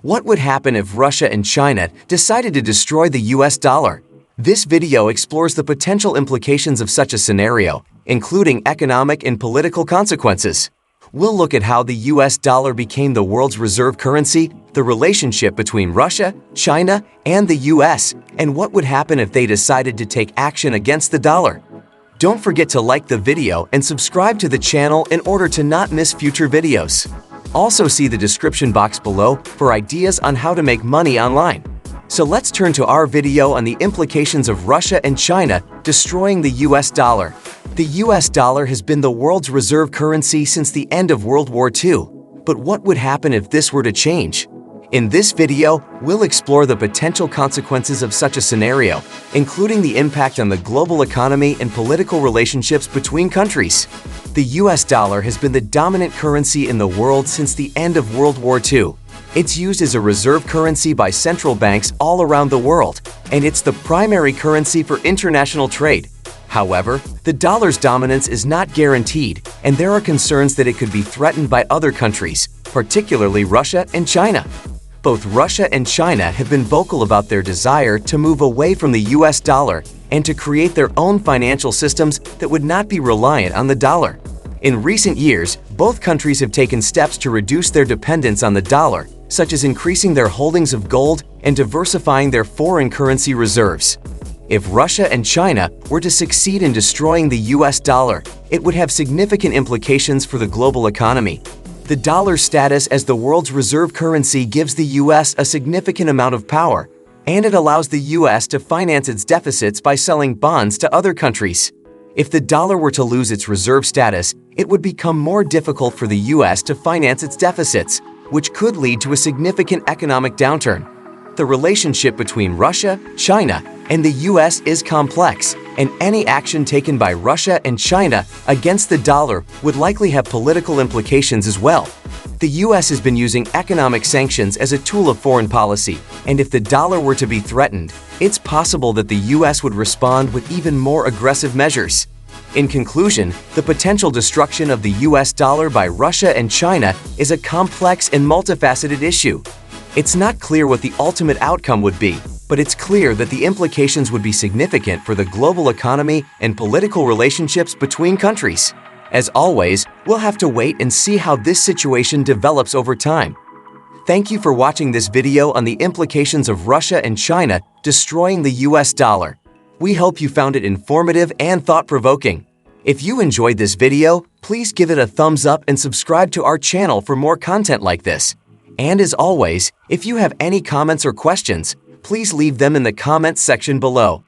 What would happen if Russia and China decided to destroy the US dollar? This video explores the potential implications of such a scenario, including economic and political consequences. We'll look at how the US dollar became the world's reserve currency, the relationship between Russia, China, and the US, and what would happen if they decided to take action against the dollar. Don't forget to like the video and subscribe to the channel in order to not miss future videos. Also see the description box below for ideas on how to make money online. So let's turn to our video on the implications of Russia and China destroying the US dollar. The US dollar has been the world's reserve currency since the end of World War II. But what would happen if this were to change? In this video, we'll explore the potential consequences of such a scenario, including the impact on the global economy and political relationships between countries. The US dollar has been the dominant currency in the world since the end of World War II. It's used as a reserve currency by central banks all around the world, and it's the primary currency for international trade. However, the dollar's dominance is not guaranteed, and there are concerns that it could be threatened by other countries, particularly Russia and China. Both Russia and China have been vocal about their desire to move away from the US dollar and to create their own financial systems that would not be reliant on the dollar. In recent years, both countries have taken steps to reduce their dependence on the dollar, such as increasing their holdings of gold and diversifying their foreign currency reserves. If Russia and China were to succeed in destroying the US dollar, it would have significant implications for the global economy. The dollar's status as the world's reserve currency gives the US a significant amount of power, and it allows the US to finance its deficits by selling bonds to other countries. If the dollar were to lose its reserve status, it would become more difficult for the US to finance its deficits, which could lead to a significant economic downturn. The relationship between Russia, China, and the US is complex, and any action taken by Russia and China against the dollar would likely have political implications as well. The US has been using economic sanctions as a tool of foreign policy, and if the dollar were to be threatened, it's possible that the US would respond with even more aggressive measures. In conclusion, the potential destruction of the US dollar by Russia and China is a complex and multifaceted issue. It's not clear what the ultimate outcome would be, but it's clear that the implications would be significant for the global economy and political relationships between countries. As always, we'll have to wait and see how this situation develops over time. Thank you for watching this video on the implications of Russia and China destroying the US dollar. We hope you found it informative and thought-provoking. If you enjoyed this video, please give it a thumbs up and subscribe to our channel for more content like this. And as always, if you have any comments or questions, please leave them in the comments section below.